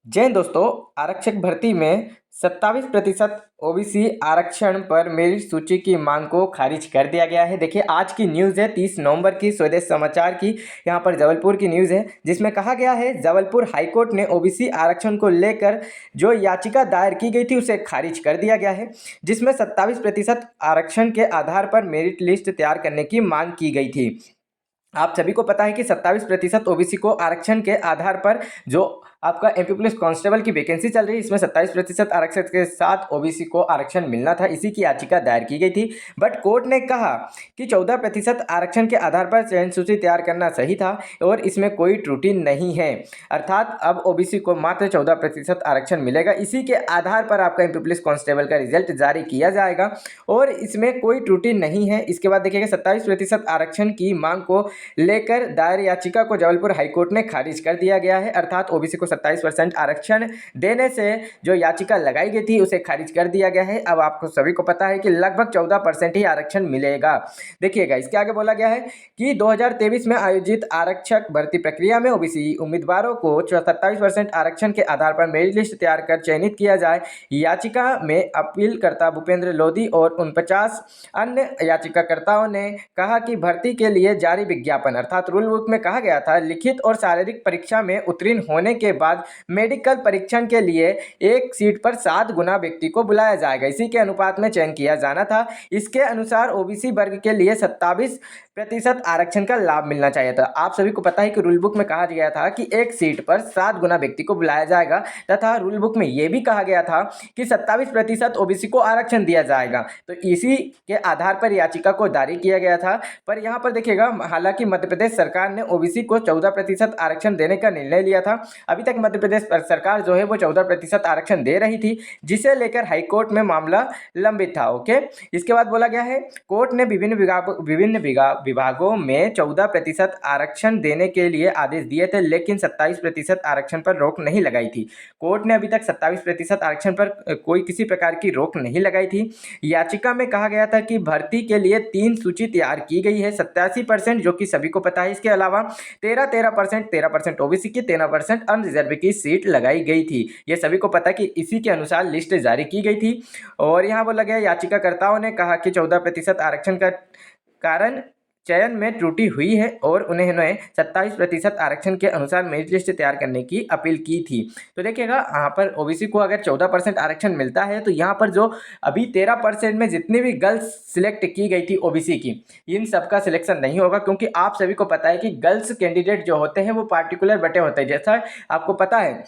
जय हिंद दोस्तों। आरक्षक भर्ती में 27% ओबीसी आरक्षण पर मेरिट सूची की मांग को खारिज कर दिया गया है। देखिए, आज की न्यूज़ है 30 नवंबर की, स्वदेश समाचार की। यहाँ पर जबलपुर की न्यूज़ है जिसमें कहा गया है जबलपुर हाईकोर्ट ने ओबीसी आरक्षण को लेकर जो याचिका दायर की गई थी उसे खारिज कर दिया गया है, जिसमें 27% आरक्षण के आधार पर मेरिट लिस्ट तैयार करने की मांग की गई थी। आप सभी को पता है कि 27% ओबीसी को आरक्षण के आधार पर जो आपका एमपी पुलिस कांस्टेबल की वैकेंसी चल रही है, इसमें 27% आरक्षण के साथ ओबीसी को आरक्षण मिलना था। इसी की याचिका दायर की गई थी, बट कोर्ट ने कहा कि 14% आरक्षण के आधार पर चयन सूची तैयार करना सही था और इसमें कोई त्रुटि नहीं है। अर्थात अब ओबीसी को मात्र 14% आरक्षण मिलेगा। इसी के आधार पर आपका एमपी पुलिस कांस्टेबल का रिजल्ट जारी किया जाएगा और इसमें कोई त्रुटि नहीं है। इसके बाद देखिएगा 27% आरक्षण की मांग को लेकर दायर याचिका को जबलपुर हाईकोर्ट ने खारिज कर दिया गया है। अर्थात ओबीसी को 27% आरक्षण देने से जो याचिका लगाई गई थी उसे खारिज कर दिया गया है। अब आपको सभी को पता है कि लगभग 14% ही आरक्षण मिलेगा। देखिएगा, इसके आगे बोला गया है कि 2023 में आयोजित आरक्षक भर्ती प्रक्रिया में ओबीसी उम्मीदवारों को 27% आरक्षण के आधार पर मेरिट लिस्ट तैयार कर चयनित किया जाए। याचिका में अपीलकर्ता भूपेंद्र लोधी और 49 अन्य याचिकाकर्ताओं ने कहा कि भर्ती के लिए जारी विज्ञापन अर्थात रूल बुक में कहा गया था लिखित और शारीरिक परीक्षा में उत्तीर्ण होने के बाद मेडिकल परीक्षण के लिए एक सीट पर 7 गुना व्यक्ति को बुलाया जाएगा। इसी के अनुपात में चयन किया जाना था। इसके अनुसार ओबीसी वर्ग के लिए 27% आरक्षण का लाभ मिलना चाहिए था। आप सभी को पता है कि रूल बुक में कहा गया था कि एक सीट पर 7 गुना व्यक्ति को बुलाया जाएगा, तथा रूल बुक में यह भी कहा गया था कि 27% ओबीसी को आरक्षण दिया जाएगा। तो इसी के आधार पर याचिका को दायर किया गया था। पर यहाँ पर देखिएगा, हालांकि मध्य प्रदेश सरकार ने ओबीसी को 14% आरक्षण देने का निर्णय लिया था। अभी तक मध्य प्रदेश सरकार जो है वो 14% आरक्षण दे रही थी, जिसे लेकर हाईकोर्ट में मामला लंबित था। ओके, इसके बाद बोला गया है कोर्ट ने विभिन्न विभागों में 14% आरक्षण देने के लिए आदेश दिए थे, लेकिन 27% आरक्षण पर रोक नहीं लगाई थी। कोर्ट ने अभी तक 27% आरक्षण पर कोई किसी प्रकार की रोक नहीं लगाई थी। याचिका में कहा गया था कि भर्ती के लिए 3 सूची तैयार की गई है, 87% जो कि सभी को पता है। इसके अलावा 13% ओबीसी की, 13% अनरिजर्व की सीट लगाई गई थी। ये सभी को पता है कि इसी के अनुसार लिस्ट जारी की गई थी। और यहाँ बोला गया याचिकाकर्ताओं ने कहा कि 14% आरक्षण का कारण चयन में त्रुटि हुई है और उन्होंने 27% आरक्षण के अनुसार मेरिट लिस्ट तैयार करने की अपील की थी। तो देखिएगा, यहाँ पर ओबीसी को अगर 14% आरक्षण मिलता है तो यहाँ पर जो अभी 13% में जितनी भी गर्ल्स सिलेक्ट की गई थी ओबीसी की, इन सबका सिलेक्शन नहीं होगा, क्योंकि आप सभी को पता है कि गर्ल्स कैंडिडेट जो होते हैं वो पार्टिकुलर बटे होते हैं। जैसा आपको पता है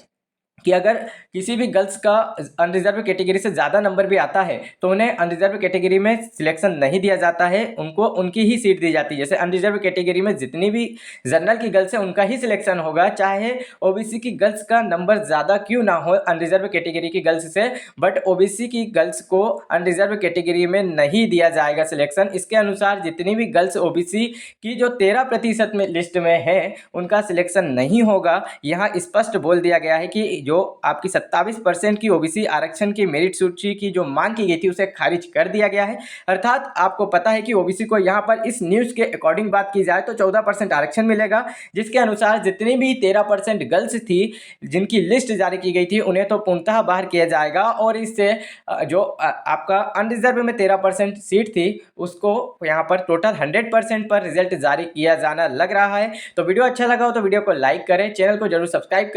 कि अगर किसी भी गर्ल्स का अनरिजर्व कैटेगरी से ज़्यादा नंबर भी आता है तो उन्हें अनरिजर्व कैटेगरी में सिलेक्शन नहीं दिया जाता है, उनको उनकी ही सीट दी जाती है। जैसे अनरिजर्व कैटेगरी में जितनी भी जनरल की गर्ल्स है उनका ही सिलेक्शन होगा, चाहे ओबीसी की गर्ल्स का नंबर ज़्यादा क्यों ना हो अनरिजर्व कैटेगरी की गर्ल्स से, बट ओबीसी की गर्ल्स को अनरिजर्व कैटेगरी में नहीं दिया जाएगा सिलेक्शन। इसके अनुसार जितनी भी गर्ल्स ओबीसी की जो 13% में लिस्ट में है उनका सिलेक्शन नहीं होगा। यहाँ स्पष्ट बोल दिया गया है कि जो आपकी 27% की ओबीसी आरक्षण की मेरिट सूची की जो मांग की गई थी उसे खारिज कर दिया गया है। अर्थात आपको पता है कि ओबीसी को यहाँ पर इस न्यूज़ के अकॉर्डिंग बात की जाए तो 14% आरक्षण मिलेगा, जिसके अनुसार जितनी भी 13% गर्ल्स थी जिनकी लिस्ट जारी की गई थी उन्हें तो पूर्णतः बाहर किया जाएगा और इससे जो आपका अनरिजर्व में 13% सीट थी उसको यहाँ पर टोटल 100% पर रिजल्ट जारी किया जाना लग रहा है। तो वीडियो अच्छा लगा हो तो वीडियो को लाइक करें, चैनल को जरूर सब्सक्राइब करें।